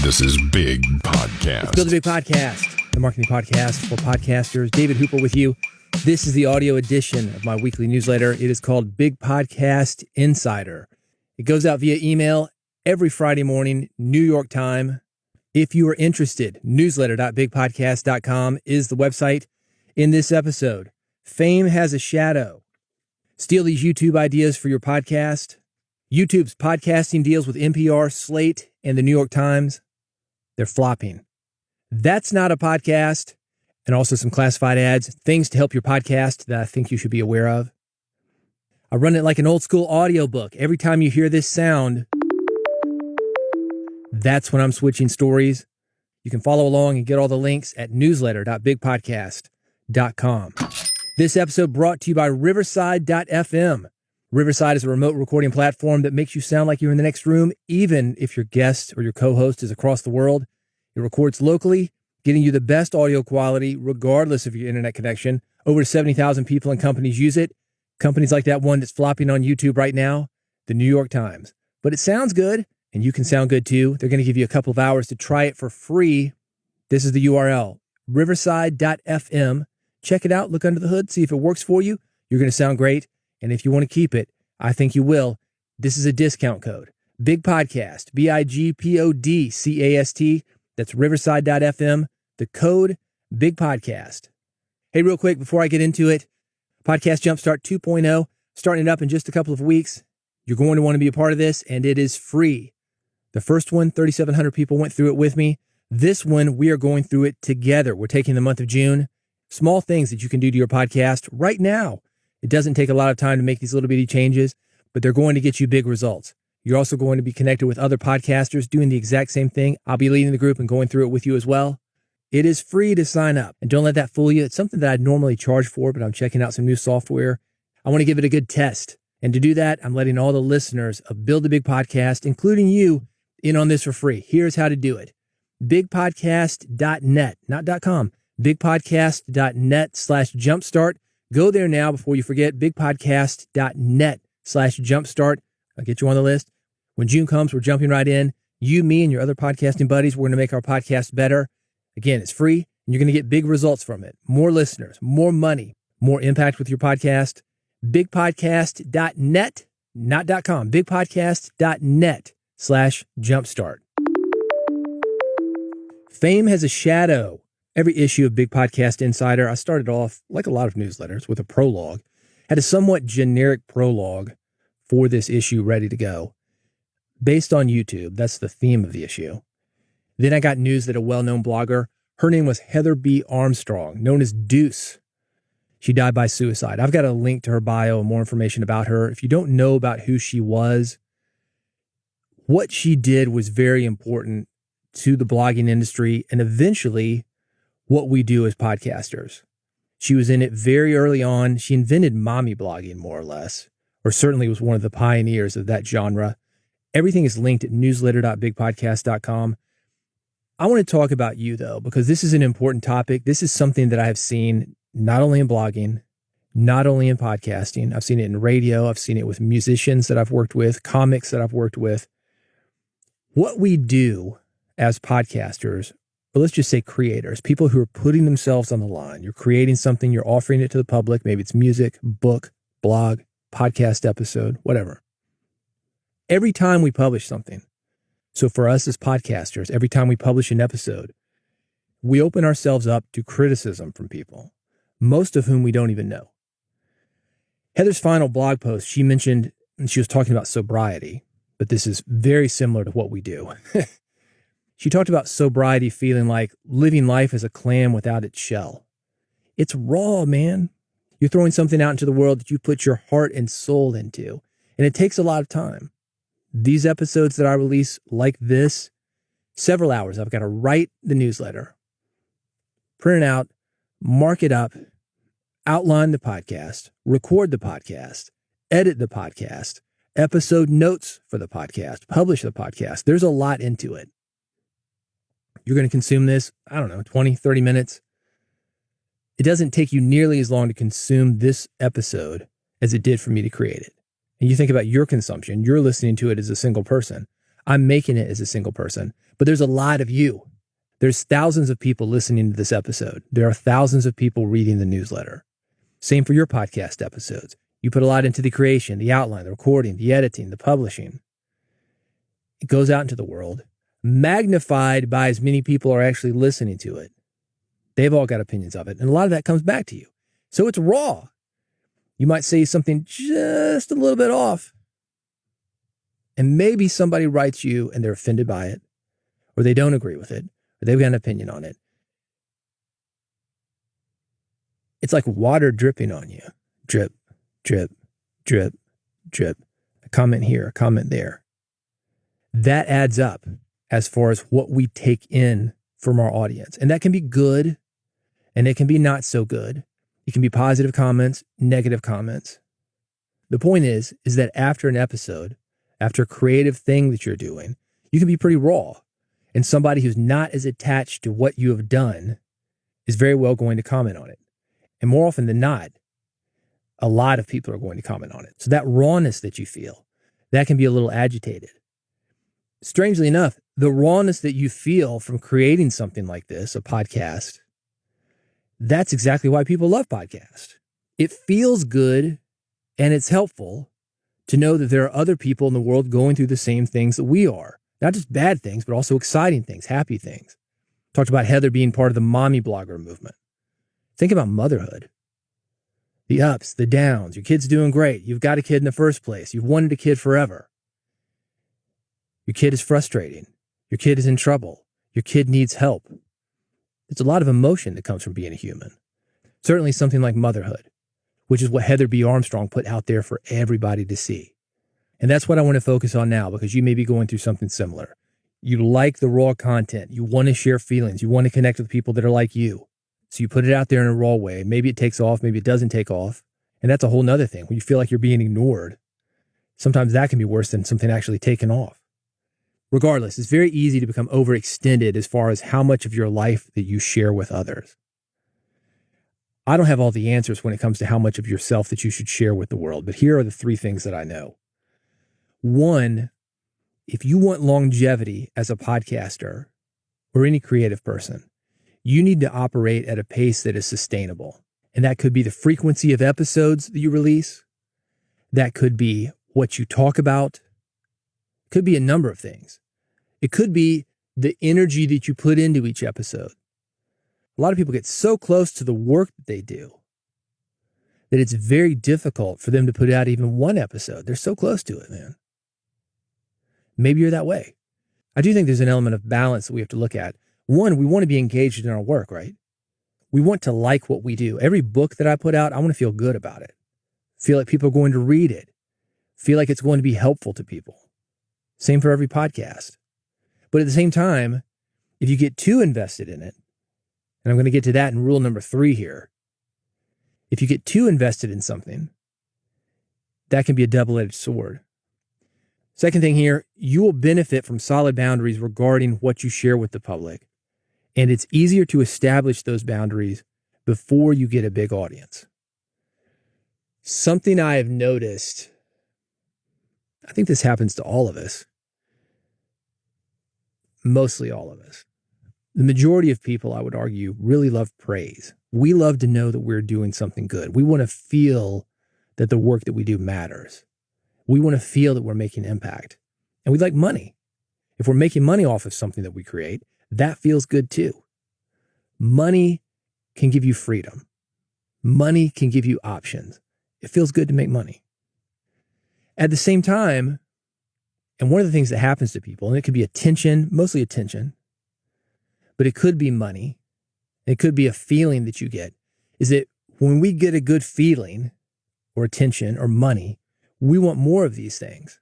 This is Big Podcast. Let's build a big podcast, the marketing podcast for podcasters. David Hooper with you. This is the audio edition of my weekly newsletter. It is called Big Podcast Insider. It goes out via email every Friday morning, New York time. If you are interested, newsletter.bigpodcast.com is the website. In this episode, fame has a shadow. Steal these YouTube ideas for your podcast. YouTube's podcasting deals with NPR, Slate, and the New York Times. They're flopping. That's not a podcast. And also some classified ads, things to help your podcast that I think you should be aware of. I run it like an old school audiobook. Every time you hear this sound, that's when I'm switching stories. You can follow along and get all the links at newsletter.bigpodcast.com. This episode brought to you by Riverside.fm. Riverside is a remote recording platform that makes you sound like you're in the next room, even if your guest or your co-host is across the world. It records locally, getting you the best audio quality regardless of your internet connection. Over 70,000 people and companies use it. Companies like that one that's flopping on YouTube right now, the New York Times. But it sounds good, and you can sound good too. They're going to give you a couple of hours to try it for free. This is the URL, riverside.fm. Check it out, look under the hood, see if it works for you. You're going to sound great. And if you want to keep it, I think you will. This is a discount code. Big Podcast, BIGPODCAST. That's riverside.fm. The code, Big Podcast. Hey, real quick, before I get into it, Podcast Jumpstart 2.0, starting it up in just a couple of weeks. You're going to want to be a part of this, and it is free. The first one, 3,700 people went through it with me. This one, we are going through it together. We're taking the month of June. Small things that you can do to your podcast right now. It doesn't take a lot of time to make these little bitty changes, but they're going to get you big results. You're also going to be connected with other podcasters doing the exact same thing. I'll be leading the group and going through it with you as well. It is free to sign up, and don't let that fool you. It's something that I'd normally charge for, but I'm checking out some new software. I want to give it a good test. And to do that, I'm letting all the listeners of Build a Big Podcast, including you, in on this for free. Here's how to do it. Bigpodcast.net, not .com, bigpodcast.net/jumpstart. Go there now before you forget, bigpodcast.net/jumpstart. I'll get you on the list. When June comes, we're jumping right in. You, me, and your other podcasting buddies, we're going to make our podcast better. Again, it's free, and you're going to get big results from it. More listeners, more money, more impact with your podcast. Bigpodcast.net, not .com, bigpodcast.net/jumpstart. Fame has a shadow. Every issue of Big Podcast Insider, I started off, like a lot of newsletters, with a prologue. Had a somewhat generic prologue for this issue ready to go. Based on YouTube, that's the theme of the issue. Then I got news that a well-known blogger, her name was Heather B. Armstrong, known as Deuce. She died by suicide. I've got a link to her bio and more information about her. If you don't know about who she was, what she did was very important to the blogging industry and eventually what we do as podcasters. She was in it very early on. She invented mommy blogging, more or less, or certainly was one of the pioneers of that genre. Everything is linked at newsletter.bigpodcast.com. I want to talk about you, though, because this is an important topic. This is something that I have seen not only in blogging, not only in podcasting. I've seen it in radio. I've seen it with musicians that I've worked with, comics that I've worked with. What we do as podcasters, or let's just say creators, people who are putting themselves on the line. You're creating something, you're offering it to the public. Maybe it's music, book, blog, podcast episode, whatever. Every time we publish something, so for us as podcasters, every time we publish an episode, we open ourselves up to criticism from people, most of whom we don't even know. Heather's final blog post, she mentioned, and she was talking about sobriety, but this is very similar to what we do. She talked about sobriety feeling like living life as a clam without its shell. It's raw, man. You're throwing something out into the world that you put your heart and soul into, and it takes a lot of time. These episodes that I release like this, several hours. I've got to write the newsletter, print it out, mark it up, outline the podcast, record the podcast, edit the podcast, episode notes for the podcast, publish the podcast. There's a lot into it. You're going to consume this, 20, 30 minutes. It doesn't take you nearly as long to consume this episode as it did for me to create it. And you think about your consumption, you're listening to it as a single person. I'm making it as a single person, but there's a lot of you. There's thousands of people listening to this episode. There are thousands of people reading the newsletter. Same for your podcast episodes. You put a lot into the creation, the outline, the recording, the editing, the publishing. It goes out into the world, magnified by as many people are actually listening to it. They've all got opinions of it, and a lot of that comes back to you. So it's raw. You might say something just a little bit off, and maybe somebody writes you and they're offended by it, or they don't agree with it, or they've got an opinion on it. It's like water dripping on you. Drip, drip, drip, drip. A comment here, a comment there. That adds up as far as what we take in from our audience. And that can be good, and it can be not so good. It can be positive comments, negative comments. The point is that after an episode, after a creative thing that you're doing, you can be pretty raw. And somebody who's not as attached to what you have done is very well going to comment on it. And more often than not, a lot of people are going to comment on it. So that rawness that you feel, that can be a little agitated. Strangely enough, the rawness that you feel from creating something like this, a podcast, that's exactly why people love podcasts. It feels good and it's helpful to know that there are other people in the world going through the same things that we are. Not just bad things, but also exciting things, happy things. Talked about Heather being part of the mommy blogger movement. Think about motherhood. The ups, the downs. Your kid's doing great. You've got a kid in the first place. You've wanted a kid forever. Your kid is frustrating. Your kid is in trouble. Your kid needs help. There's a lot of emotion that comes from being a human. Certainly something like motherhood, which is what Heather B. Armstrong put out there for everybody to see. And that's what I want to focus on now, because you may be going through something similar. You like the raw content. You want to share feelings. You want to connect with people that are like you. So you put it out there in a raw way. Maybe it takes off. Maybe it doesn't take off. And that's a whole nother thing. When you feel like you're being ignored, sometimes that can be worse than something actually taken off. Regardless, it's very easy to become overextended as far as how much of your life that you share with others. I don't have all the answers when it comes to how much of yourself that you should share with the world, but here are the 3 things that I know. 1, if you want longevity as a podcaster or any creative person, you need to operate at a pace that is sustainable. And that could be the frequency of episodes that you release. That could be what you talk about. It could be a number of things. It could be the energy that you put into each episode. A lot of people get so close to the work that they do that it's very difficult for them to put out even one episode. They're so close to it, man. Maybe you're that way. I do think there's an element of balance that we have to look at. 1, we want to be engaged in our work, right? We want to like what we do. Every book that I put out, I want to feel good about it. Feel like people are going to read it. Feel like it's going to be helpful to people. Same for every podcast. But at the same time, if you get too invested in it, and I'm going to get to that in rule number 3 here. If you get too invested in something, that can be a double-edged sword. Second thing here, you will benefit from solid boundaries regarding what you share with the public. And it's easier to establish those boundaries before you get a big audience. Something I have noticed, I think this happens to all of us, mostly all of us. The majority of people, I would argue, really love praise. We love to know that we're doing something good. We want to feel that the work that we do matters. We want to feel that we're making impact. And we like money. If we're making money off of something that we create, that feels good too. Money can give you freedom. Money can give you options. It feels good to make money. At the same time, and one of the things that happens to people, and it could be attention, mostly attention, but it could be money. It could be a feeling that you get, is that when we get a good feeling or attention or money, we want more of these things.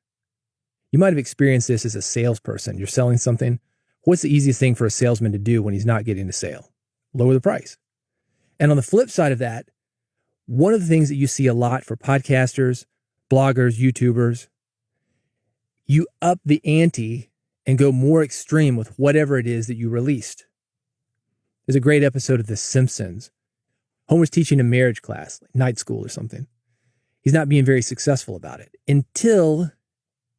You might have experienced this as a salesperson. You're selling something. What's the easiest thing for a salesman to do when he's not getting a sale? Lower the price. And on the flip side of that, one of the things that you see a lot for podcasters, bloggers, YouTubers, you up the ante and go more extreme with whatever it is that you released. There's a great episode of The Simpsons. Homer's teaching a marriage class, like night school or something. He's not being very successful about it until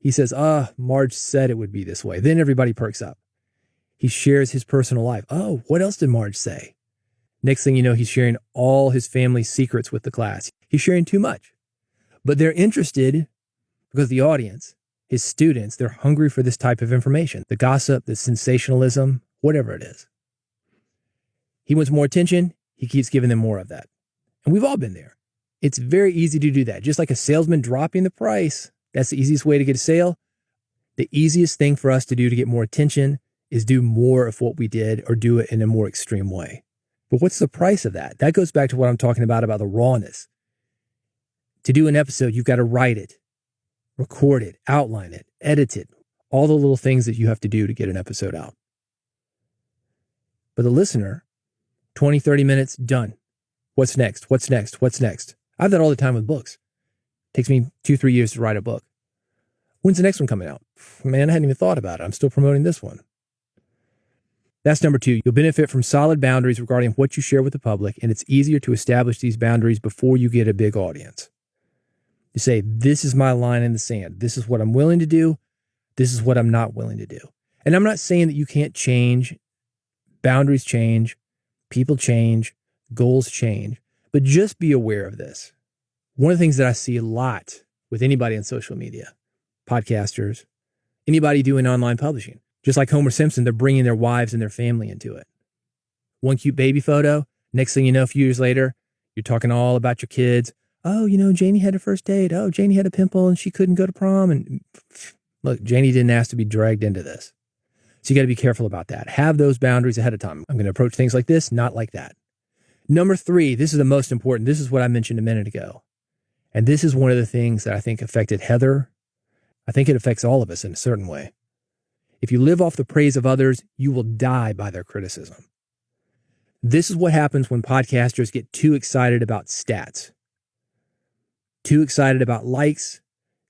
He says, Marge said it would be this way. Then everybody perks up. He shares his personal life. Oh, what else did Marge say? Next thing you know, he's sharing all his family's secrets with the class. He's sharing too much. But they're interested because the audience, his students, they're hungry for this type of information. The gossip, the sensationalism, whatever it is. He wants more attention. He keeps giving them more of that. And we've all been there. It's very easy to do that. Just like a salesman dropping the price. That's the easiest way to get a sale. The easiest thing for us to do to get more attention is do more of what we did or do it in a more extreme way. But what's the price of that? That goes back to what I'm talking about the rawness. To do an episode, you've got to write it, record it, outline it, edit it, all the little things that you have to do to get an episode out. But the listener, 20, 30 minutes, done. What's next? What's next? What's next? I have that all the time with books. It takes me 2-3 years to write a book. When's the next one coming out? Man, I hadn't even thought about it. I'm still promoting this one. That's number 2. You'll benefit from solid boundaries regarding what you share with the public, and it's easier to establish these boundaries before you get a big audience. You say, this is my line in the sand. This is what I'm willing to do. This is what I'm not willing to do. And I'm not saying that you can't change. Boundaries change. People change. Goals change. But just be aware of this. One of the things that I see a lot with anybody on social media, podcasters, anybody doing online publishing, just like Homer Simpson, they're bringing their wives and their family into it. One cute baby photo. Next thing you know, a few years later, you're talking all about your kids. Oh, Janie had her first date. Oh, Janie had a pimple and she couldn't go to prom. And look, Janie didn't ask to be dragged into this. So you got to be careful about that. Have those boundaries ahead of time. I'm going to approach things like this, not like that. Number 3, this is the most important. This is what I mentioned a minute ago. And this is one of the things that I think affected Heather. I think it affects all of us in a certain way. If you live off the praise of others, you will die by their criticism. This is what happens when podcasters get too excited about stats, too excited about likes,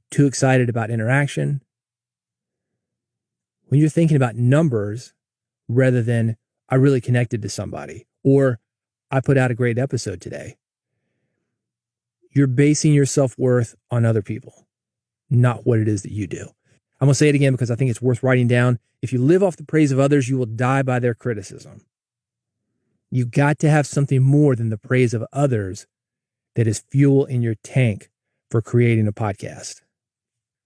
too excited about interaction. When you're thinking about numbers rather than I really connected to somebody or I put out a great episode today, you're basing your self-worth on other people, not what it is that you do. I'm going to say it again because I think it's worth writing down. If you live off the praise of others, you will die by their criticism. You got to have something more than the praise of others that is fuel in your tank for creating a podcast.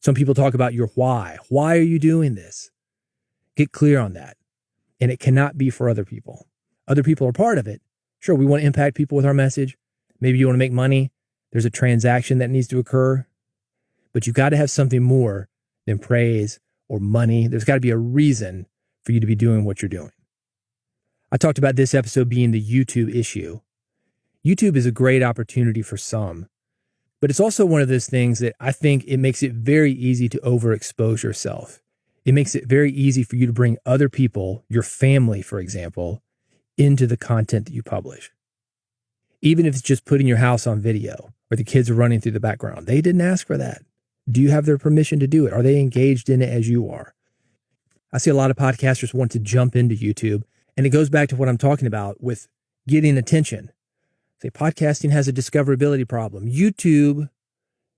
Some people talk about your why. Why are you doing this? Get clear on that. And it cannot be for other people. Other people are part of it. Sure, we want to impact people with our message. Maybe you want to make money. There's a transaction that needs to occur. But you've got to have something more than praise or money. There's got to be a reason for you to be doing what you're doing. I talked about this episode being the YouTube issue. YouTube is a great opportunity for some, but it's also one of those things that I think it makes it very easy to overexpose yourself. It makes it very easy for you to bring other people, your family, for example, into the content that you publish. Even if it's just putting your house on video or the kids are running through the background. They didn't ask for that. Do you have their permission to do it? Are they engaged in it as you are? I see a lot of podcasters want to jump into YouTube, and it goes back to what I'm talking about with getting attention. Say podcasting has a discoverability problem. YouTube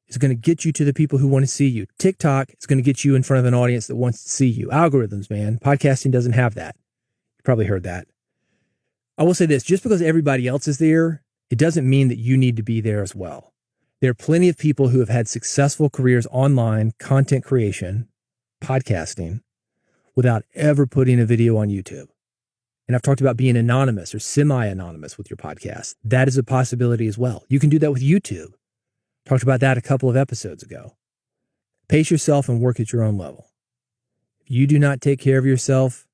is going to get you to the people who want to see you. TikTok is going to get you in front of an audience that wants to see you. Algorithms, man. Podcasting doesn't have that. You probably heard that. I will say this, just because everybody else is there, it doesn't mean that you need to be there as well. There are plenty of people who have had successful careers online, content creation, podcasting, without ever putting a video on YouTube. And I've talked about being anonymous or semi-anonymous with your podcast. That is a possibility as well. You can do that with YouTube. Talked about that a couple of episodes ago. Pace yourself and work at your own level. If you do not take care of yourself,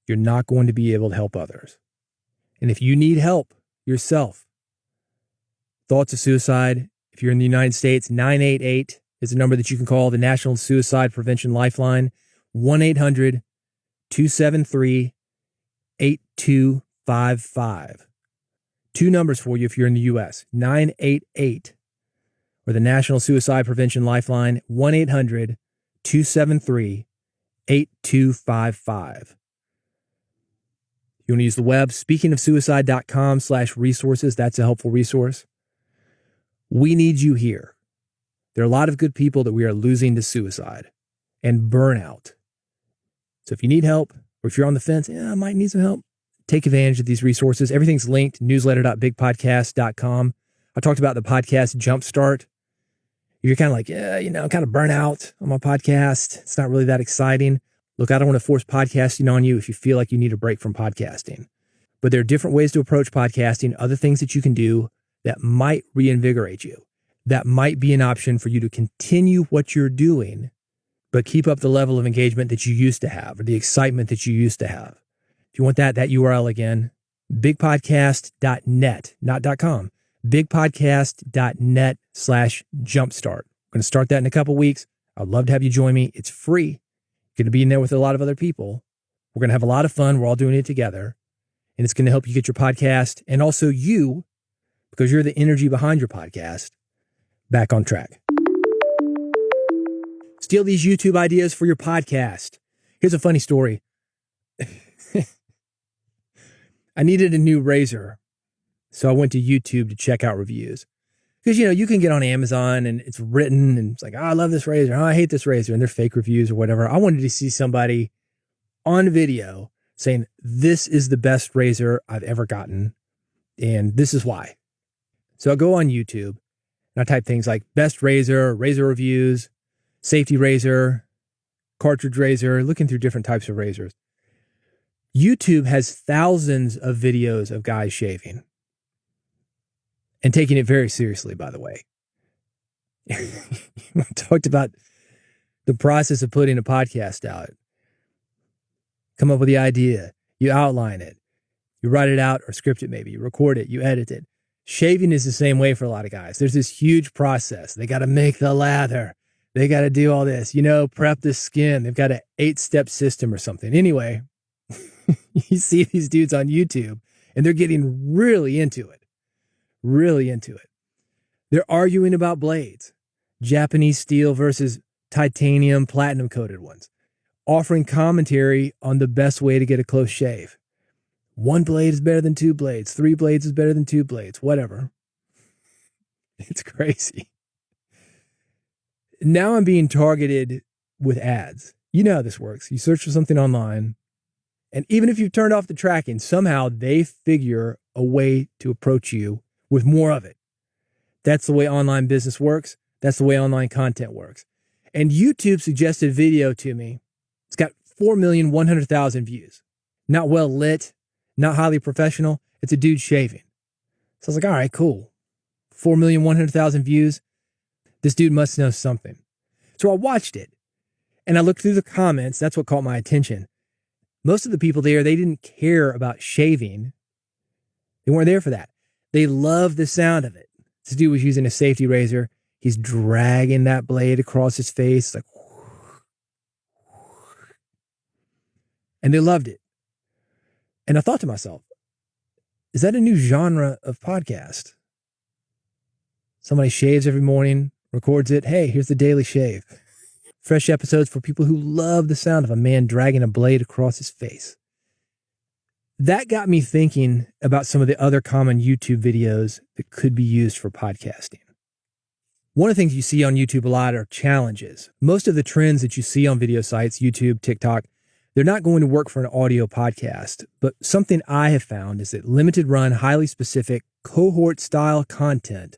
you're not going to be able to help others. And if you need help yourself, thoughts of suicide, if you're in the United States, 988 is the number that you can call, the National Suicide Prevention Lifeline, 1-800-273-8255. 2 numbers for you if you're in the U.S., 988, or the National Suicide Prevention Lifeline, 1-800-273-8255. You want to use the web, speakingofsuicide.com/resources. That's a helpful resource. We need you here. There are a lot of good people that we are losing to suicide. and burnout. So if you need help, or if you're on the fence, I might need some help, take advantage of these resources. Everything's linked, newsletter.bigpodcast.com. I talked about the Podcast Jumpstart. If you're kind of like, kind of burnt out on my podcast, it's not really that exciting. Look, I don't want to force podcasting on you if you feel like you need a break from podcasting. But there are different ways to approach podcasting, other things that you can do that might reinvigorate you. That might be an option for you to continue what you're doing, but keep up the level of engagement that you used to have, or the excitement that you used to have. If you want that URL again, bigpodcast.net, not .com, bigpodcast.net/jumpstart. I'm going to start that in a couple weeks. I'd love to have you join me. It's free. You're going to be in there with a lot of other people. We're going to have a lot of fun. We're all doing it together. And it's going to help you get your podcast, and also you, because you're the energy behind your podcast, back on track. Steal these YouTube ideas for your podcast. Here's a funny story. I needed a new razor, so I went to YouTube to check out reviews. Because, you can get on Amazon and it's written and it's like, I love this razor. I hate this razor. And they're fake reviews or whatever. I wanted to see somebody on video saying, this is the best razor I've ever gotten, and this is why. So I go on YouTube and I type things like best razor, razor reviews, safety razor, cartridge razor, looking through different types of razors. YouTube has thousands of videos of guys shaving and taking it very seriously, by the way. I talked about the process of putting a podcast out. Come up with the idea, you outline it, you write it out or script it maybe, you record it, you edit it. Shaving is the same way for a lot of guys. There's this huge process. They got to make the lather. They got to do all this, prep the skin. They've got an 8-step system or something. Anyway, you see these dudes on YouTube and they're getting really into it. They're arguing about blades, Japanese steel versus titanium platinum coated ones, offering commentary on the best way to get a close shave. 1 blade is better than 2 blades. 3 blades is better than 2 blades, whatever. It's crazy. Now I'm being targeted with ads. You know how this works. You search for something online, and even if you've turned off the tracking, somehow they figure a way to approach you with more of it. That's the way online business works. That's the way online content works. And YouTube suggested video to me. It's got 4,100,000 views. Not well lit, not highly professional. It's a dude shaving. So I was like, all right, cool. 4,100,000 views. This dude must know something. So I watched it and I looked through the comments. That's what caught my attention. Most of the people there, they didn't care about shaving. They weren't there for that. They loved the sound of it. This dude was using a safety razor. He's dragging that blade across his face. Like, and they loved it. And I thought to myself, is that a new genre of podcast? Somebody shaves every morning, records it. Hey, here's the daily shave. Fresh episodes for people who love the sound of a man dragging a blade across his face. That got me thinking about some of the other common YouTube videos that could be used for podcasting. One of the things you see on YouTube a lot are challenges. Most of the trends that you see on video sites, YouTube, TikTok, they're not going to work for an audio podcast. But something I have found is that limited run, highly specific, cohort style content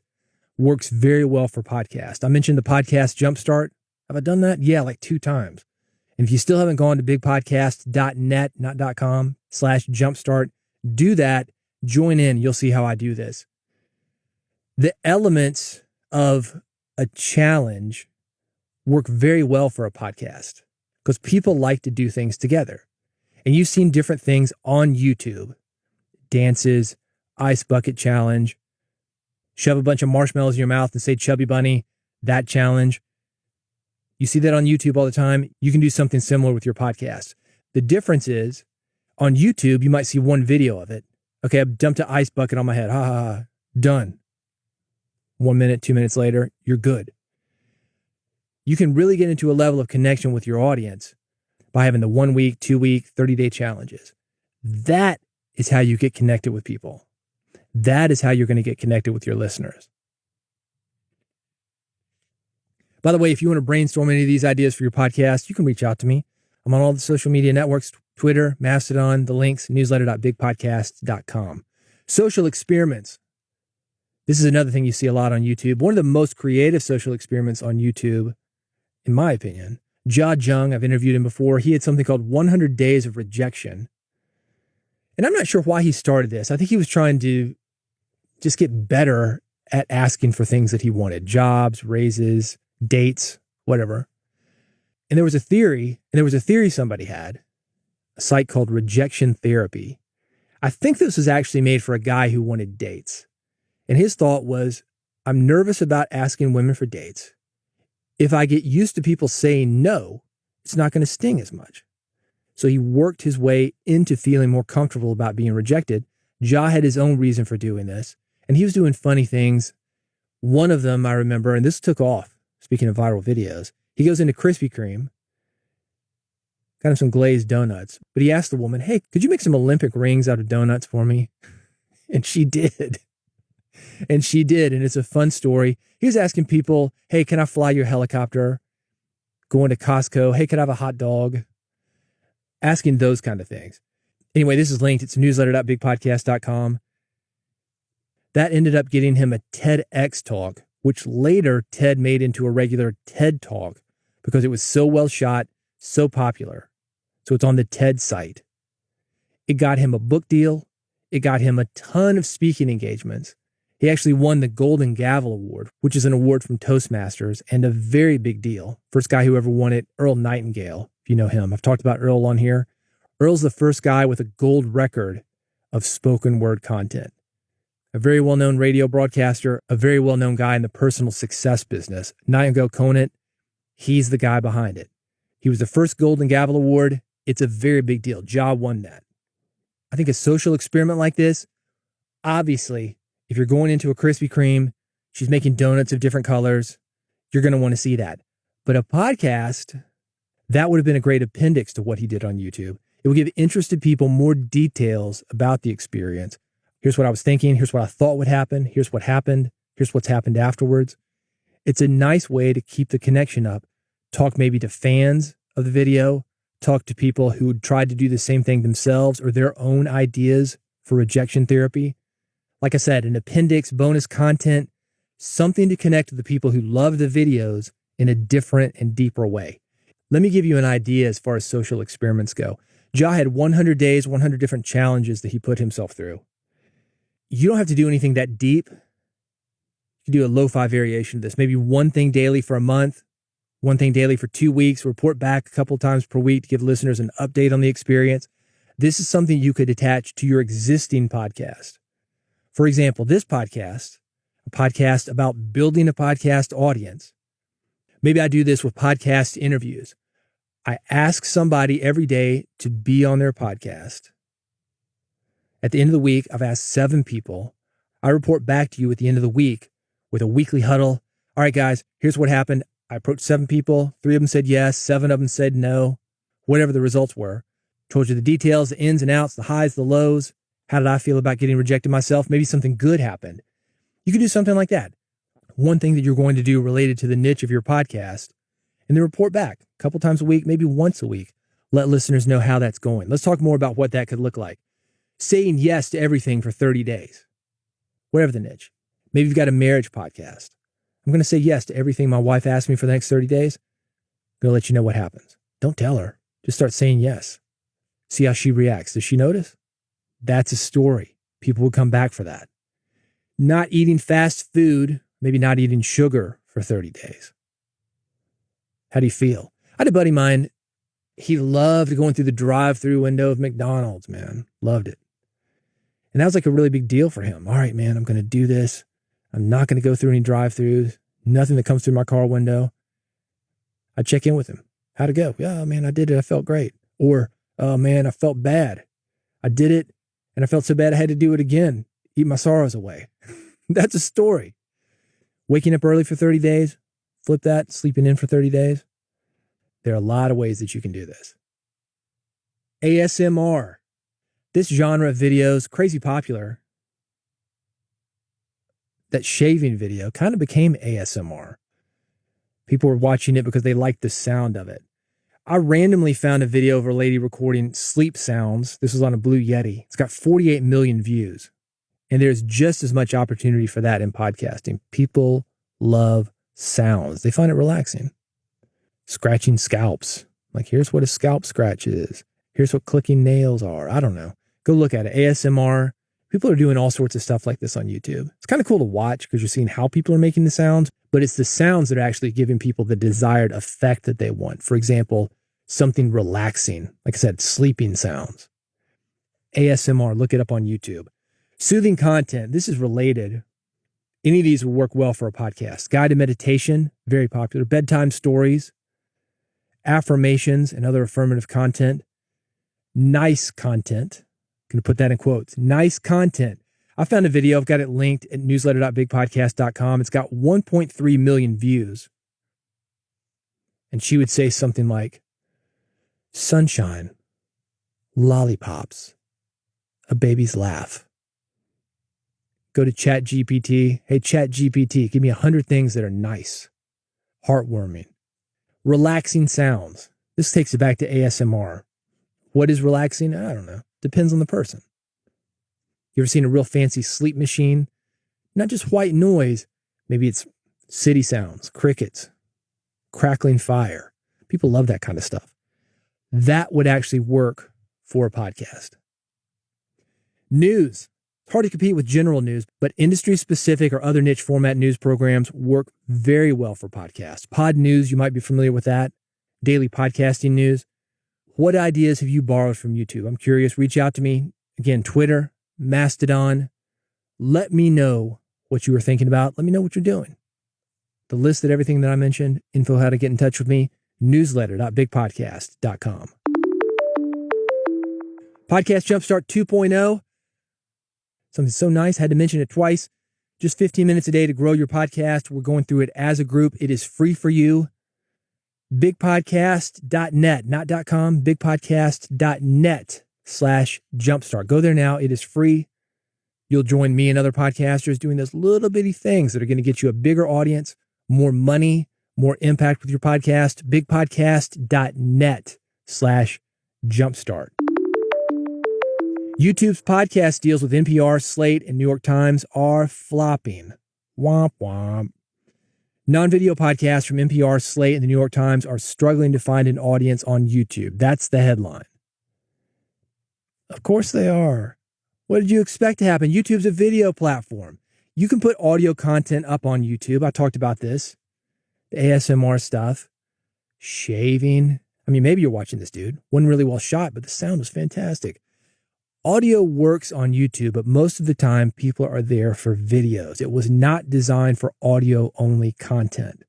works very well for podcast. I mentioned the Podcast Jumpstart. Have I done that? Yeah, like 2 times. And if you still haven't gone to bigpodcast.net, not .com, /jumpstart, do that. Join in. You'll see how I do this. The elements of a challenge work very well for a podcast because people like to do things together. And you've seen different things on YouTube. Dances, ice bucket challenge, shove a bunch of marshmallows in your mouth and say chubby bunny, that challenge. You see that on YouTube all the time. You can do something similar with your podcast. The difference is on YouTube, you might see one video of it. Okay, I've dumped an ice bucket on my head. Ha ha ha. Done. 1 minute, 2 minutes later, you're good. You can really get into a level of connection with your audience by having the 1 week, 2 week, 30-day challenges. That is how you get connected with people. That is how you're going to get connected with your listeners. By the way, if you want to brainstorm any of these ideas for your podcast, you can reach out to me. I'm on all the social media networks, Twitter, Mastodon, the links, newsletter.bigpodcast.com. Social experiments. This is another thing you see a lot on YouTube. One of the most creative social experiments on YouTube, in my opinion, Ja Jung, I've interviewed him before. He had something called 100 Days of Rejection. And I'm not sure why he started this. I think he was trying to just get better at asking for things that he wanted. Jobs, raises, dates, whatever. And there was a theory somebody had, a site called Rejection Therapy. I think this was actually made for a guy who wanted dates. And his thought was, I'm nervous about asking women for dates. If I get used to people saying no, it's not going to sting as much. So he worked his way into feeling more comfortable about being rejected. Ja had his own reason for doing this, and he was doing funny things. One of them I remember, and this took off, speaking of viral videos, he goes into Krispy Kreme, got him some glazed donuts, but he asked the woman, hey, could you make some Olympic rings out of donuts for me? And she did. And she did, and it's a fun story. He was asking people, hey, can I fly your helicopter? Going to Costco, hey, could I have a hot dog? Asking those kind of things. Anyway, this is linked. It's newsletter.bigpodcast.com. That ended up getting him a TEDx talk, which later Ted made into a regular TED talk because it was so well shot, so popular. So it's on the TED site. It got him a book deal. It got him a ton of speaking engagements. He actually won the Golden Gavel Award, which is an award from Toastmasters and a very big deal. First guy who ever won it, Earl Nightingale, if you know him. I've talked about Earl on here. Earl's the first guy with a gold record of spoken word content. A very well-known radio broadcaster, a very well-known guy in the personal success business. Nightingale Conant, he's the guy behind it. He was the first Golden Gavel Award. It's a very big deal. Ja won that. I think a social experiment like this, obviously, if you're going into a Krispy Kreme, she's making donuts of different colors, you're going to want to see that. But a podcast, that would have been a great appendix to what he did on YouTube. It would give interested people more details about the experience. Here's what I was thinking. Here's what I thought would happen. Here's what happened. Here's what's happened afterwards. It's a nice way to keep the connection up. Talk maybe to fans of the video. Talk to people who tried to do the same thing themselves or their own ideas for rejection therapy. Like I said, an appendix, bonus content, something to connect with the people who love the videos in a different and deeper way. Let me give you an idea as far as social experiments go. Ja had 100 days, 100 different challenges that he put himself through. You don't have to do anything that deep. You can do a lo-fi variation of this. Maybe one thing daily for a month, one thing daily for 2 weeks, report back a couple times per week to give listeners an update on the experience. This is something you could attach to your existing podcast. For example, this podcast, a podcast about building a podcast audience. Maybe I do this with podcast interviews. I ask somebody every day to be on their podcast. At the end of the week, I've asked 7 people. I report back to you at the end of the week with a weekly huddle. All right, guys, here's what happened. I approached 7 people. 3 of them said yes. 7 of them said no. Whatever the results were. Told you the details, the ins and outs, the highs, the lows. How did I feel about getting rejected myself? Maybe something good happened. You could do something like that. One thing that you're going to do related to the niche of your podcast, and then report back a couple times a week, maybe once a week. Let listeners know how that's going. Let's talk more about what that could look like. Saying yes to everything for 30 days, whatever the niche. Maybe you've got a marriage podcast. I'm going to say yes to everything my wife asks me for the next 30 days. I'm going to let you know what happens. Don't tell her. Just start saying yes. See how she reacts. Does she notice? That's a story. People would come back for that. Not eating fast food, maybe not eating sugar for 30 days. How do you feel? I had a buddy of mine. He loved going through the drive-through window of McDonald's, man. Loved it. And that was like a really big deal for him. All right, man, I'm going to do this. I'm not going to go through any drive-throughs. Nothing that comes through my car window. I check in with him. How'd it go? Yeah, man, I did it. I felt great. Or, oh, man, I felt bad. I did it, and I felt so bad I had to do it again. Eat my sorrows away. That's a story. Waking up early for 30 days. Flip that. Sleeping in for 30 days. There are a lot of ways that you can do this. ASMR. This genre of videos, crazy popular. That shaving video kind of became ASMR. People were watching it because they liked the sound of it. I randomly found a video of a lady recording sleep sounds. This was on a Blue Yeti. It's got 48 million views. And there's just as much opportunity for that in podcasting. People love sounds. They find it relaxing. Scratching scalps. Like, here's what a scalp scratch is. Here's what clicking nails are. I don't know. Go look at it. ASMR. People are doing all sorts of stuff like this on YouTube. It's kind of cool to watch because you're seeing how people are making the sounds, but it's the sounds that are actually giving people the desired effect that they want. For example, something relaxing. Like I said, sleeping sounds. ASMR. Look it up on YouTube. Soothing content. This is related. Any of these will work well for a podcast. Guided meditation. Very popular. Bedtime stories. Affirmations and other affirmative content. Nice content. I'm going to put that in quotes. Nice content. I found a video. I've got it linked at newsletter.bigpodcast.com. It's got 1.3 million views. And she would say something like, sunshine, lollipops, a baby's laugh. Go to ChatGPT. Hey, ChatGPT, give me 100 things that are nice, heartwarming, relaxing sounds. This takes it back to ASMR. What is relaxing? I don't know. Depends on the person. You ever seen a real fancy sleep machine? Not just white noise. Maybe it's city sounds, crickets, crackling fire. People love that kind of stuff. That would actually work for a podcast. News. It's hard to compete with general news, but industry-specific or other niche format news programs work very well for podcasts. Pod News, you might be familiar with that. Daily podcasting news. What ideas have you borrowed from YouTube? I'm curious. Reach out to me. Again, Twitter, Mastodon. Let me know what you were thinking about. Let me know what you're doing. The list of everything that I mentioned, info how to get in touch with me, newsletter.bigpodcast.com. Podcast Jumpstart 2.0. Something so nice. Had to mention it twice. Just 15 minutes a day to grow your podcast. We're going through it as a group. It is free for you. Bigpodcast.net, not .com, bigpodcast.net/jumpstart. Go there now. It is free. You'll join me and other podcasters doing those little bitty things that are going to get you a bigger audience, more money, more impact with your podcast. Bigpodcast.net/jumpstart. YouTube's podcast deals with NPR, Slate, and New York Times are flopping. Womp womp. Non-video podcasts from NPR, Slate, and the New York Times are struggling to find an audience on YouTube. That's the headline. Of course they are. What did you expect to happen? YouTube's a video platform. You can put audio content up on YouTube. I talked about this. The ASMR stuff. Shaving. I mean, maybe you're watching this, dude. Wasn't really well shot, but the sound was fantastic. Audio works on YouTube, but most of the time people are there for videos. It was not designed for audio-only content.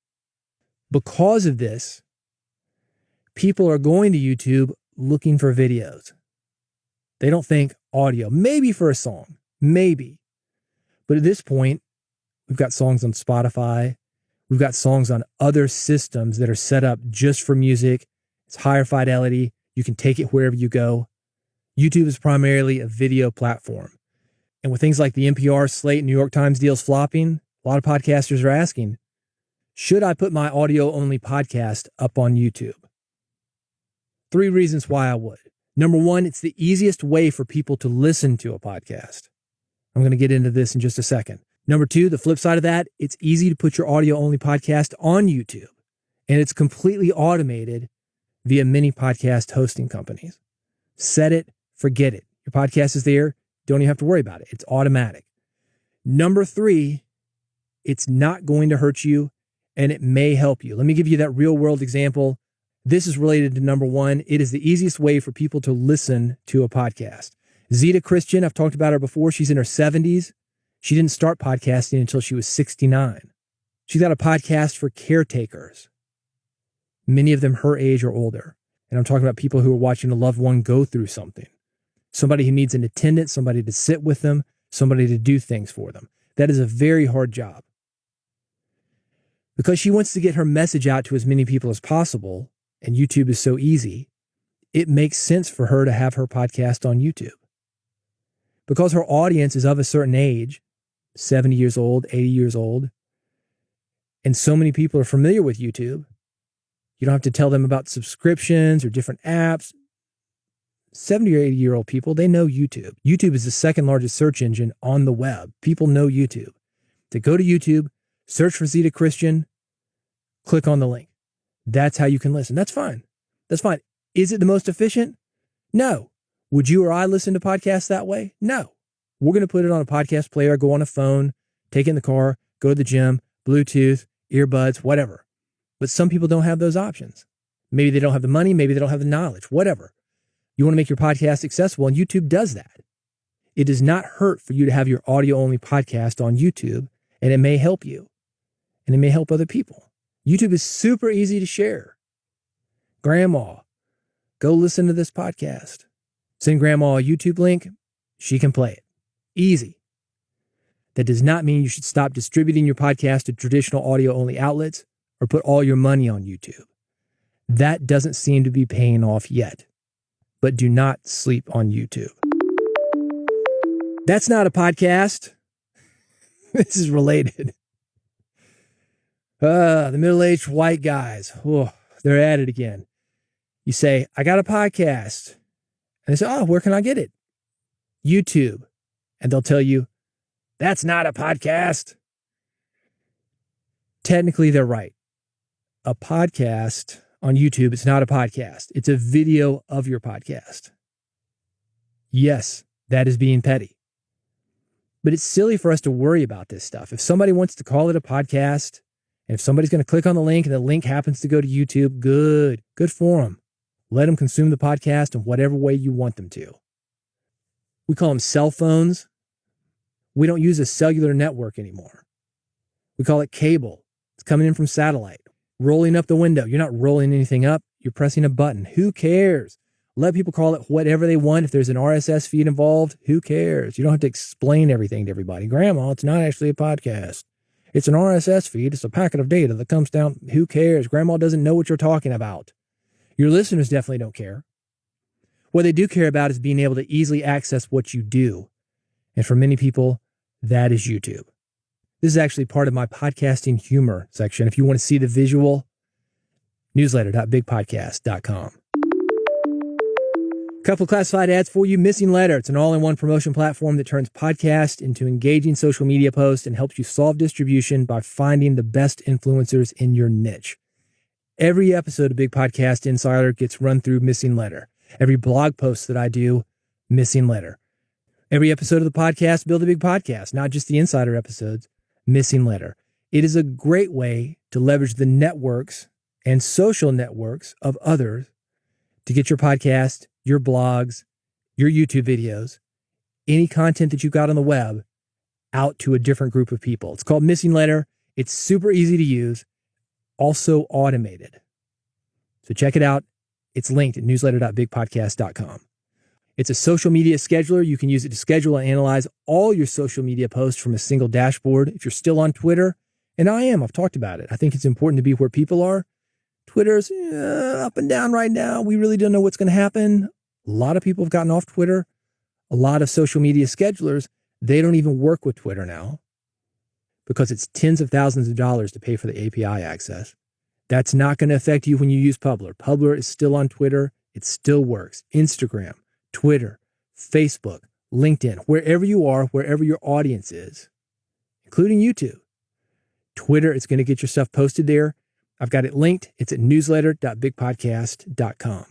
Because of this, people are going to YouTube looking for videos. They don't think audio, maybe for a song, maybe. But at this point, we've got songs on Spotify. We've got songs on other systems that are set up just for music. It's higher fidelity. You can take it wherever you go. YouTube is primarily a video platform. And with things like the NPR, Slate, New York Times deals flopping, a lot of podcasters are asking, should I put my audio-only podcast up on YouTube? 3 reasons why I would. Number 1, it's the easiest way for people to listen to a podcast. I'm going to get into this in just a second. Number 2, the flip side of that, it's easy to put your audio-only podcast on YouTube. And it's completely automated via many podcast hosting companies. Set it, forget it. Your podcast is there. Don't even have to worry about it. It's automatic. Number 3, it's not going to hurt you and it may help you. Let me give you that real world example. This is related to number 1. It is the easiest way for people to listen to a podcast. Zeta Christian, I've talked about her before. She's in her 70s. She didn't start podcasting until she was 69. She's got a podcast for caretakers. Many of them her age or older. And I'm talking about people who are watching a loved one go through something. Somebody who needs an attendant, somebody to sit with them, somebody to do things for them. That is a very hard job. Because she wants to get her message out to as many people as possible, and YouTube is so easy, it makes sense for her to have her podcast on YouTube. Because her audience is of a certain age, 70 years old, 80 years old, And so many people are familiar with YouTube. You don't have to tell them about subscriptions or different apps. 70 or 80-year-old people, they know YouTube. YouTube is the second largest search engine on the web. People know YouTube. To go to YouTube, search for Zeta Christian, click on the link. That's how you can listen. That's fine. That's fine. Is it the most efficient? No. Would you or I listen to podcasts that way? No. We're going to put it on a podcast player, go on a phone, take it in the car, go to the gym, Bluetooth, earbuds, whatever. But some people don't have those options. Maybe they don't have the money. Maybe they don't have the knowledge, whatever. You want to make your podcast accessible, and YouTube does that. It does not hurt for you to have your audio-only podcast on YouTube, and it may help you, and it may help other people. YouTube is super easy to share. Grandma, go listen to this podcast. Send Grandma a YouTube link. She can play it. Easy. That does not mean you should stop distributing your podcast to traditional audio-only outlets or put all your money on YouTube. That doesn't seem to be paying off yet. But do not sleep on YouTube. That's not a podcast. This is related. The middle-aged white guys. Oh, they're at it again. You say, I got a podcast. And they say, oh, where can I get it? YouTube. And they'll tell you, that's not a podcast. Technically, they're right. A podcast on YouTube, it's not a podcast. It's a video of your podcast. Yes, that is being petty. But it's silly for us to worry about this stuff. If somebody wants to call it a podcast, and if somebody's going to click on the link and the link happens to go to YouTube, good for them. Let them consume the podcast in whatever way you want them to. We call them cell phones. We don't use a cellular network anymore. We call it cable. It's coming in from satellite. Rolling up the window. You're not rolling anything up. You're pressing a button. Who cares? Let people call it whatever they want. If there's an RSS feed involved, who cares? You don't have to explain everything to everybody. Grandma, it's not actually a podcast. It's an RSS feed. It's a packet of data that comes down. Who cares? Grandma doesn't know what you're talking about. Your listeners definitely don't care. What they do care about is being able to easily access what you do. And for many people, that is YouTube. This is actually part of my podcasting humor section. If you want to see the visual, newsletter.bigpodcast.com. Couple of classified ads for you. Missing Letter. It's an all-in-one promotion platform that turns podcasts into engaging social media posts and helps you solve distribution by finding the best influencers in your niche. Every episode of Big Podcast Insider gets run through Missing Letter. Every blog post that I do, Missing Letter. Every episode of the podcast, Build a Big Podcast, not just the Insider episodes, Missing Letter. It is a great way to leverage the networks and social networks of others to get your podcast, your blogs, your YouTube videos, any content that you've got on the web out to a different group of people. It's called Missing Letter. It's super easy to use, also automated. So check it out. It's linked at newsletter.bigpodcast.com. It's a social media scheduler. You can use it to schedule and analyze all your social media posts from a single dashboard. If you're still on Twitter, and I am, I've talked about it. I think it's important to be where people are. Twitter's up and down right now. We really don't know what's going to happen. A lot of people have gotten off Twitter. A lot of social media schedulers, they don't even work with Twitter now because it's tens of thousands of dollars to pay for the API access. That's not going to affect you when you use Publer. Publer is still on Twitter. It still works. Instagram, Twitter, Facebook, LinkedIn, wherever you are, wherever your audience is, including YouTube. Twitter, it's going to get your stuff posted there. I've got it linked. It's at newsletter.bigpodcast.com.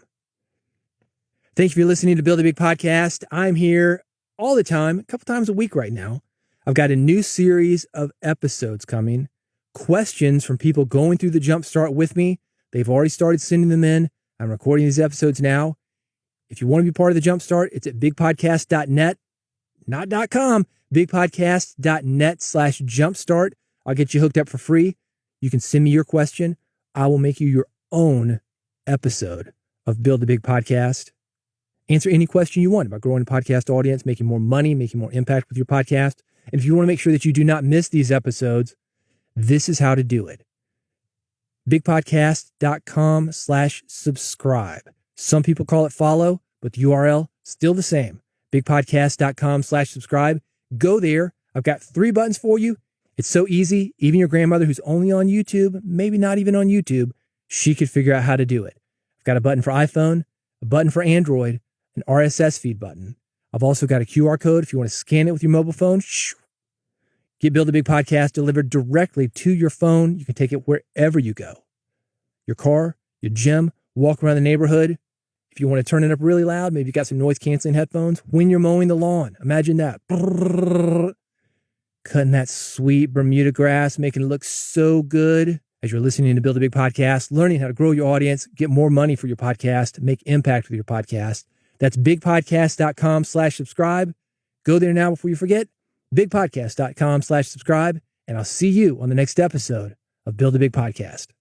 Thank you for listening to Build a Big Podcast. I'm here all the time, a couple times a week right now. I've got a new series of episodes coming. Questions from people going through the Jumpstart with me. They've already started sending them in. I'm recording these episodes now. If you want to be part of the Jumpstart, it's at bigpodcast.net, not .com, bigpodcast.net/jumpstart. I'll get you hooked up for free. You can send me your question. I will make you your own episode of Build a Big Podcast. Answer any question you want about growing a podcast audience, making more money, making more impact with your podcast. And if you want to make sure that you do not miss these episodes, this is how to do it. bigpodcast.com/subscribe. Some people call it follow, but the URL still the same. bigpodcast.com/subscribe. Go there. I've got 3 buttons for you. It's so easy. Even your grandmother who's only on YouTube, maybe not even on YouTube, she could figure out how to do it. I've got a button for iPhone, a button for Android, an RSS feed button. I've also got a QR code if you want to scan it with your mobile phone. Get Build a Big Podcast delivered directly to your phone. You can take it wherever you go. Your car, your gym, walk around the neighborhood. If you want to turn it up really loud, maybe you got some noise-canceling headphones. When you're mowing the lawn, imagine that. Cutting that sweet Bermuda grass, making it look so good as you're listening to Build a Big Podcast, learning how to grow your audience, get more money for your podcast, make impact with your podcast. That's bigpodcast.com/subscribe. Go there now before you forget. Bigpodcast.com/subscribe. And I'll see you on the next episode of Build a Big Podcast.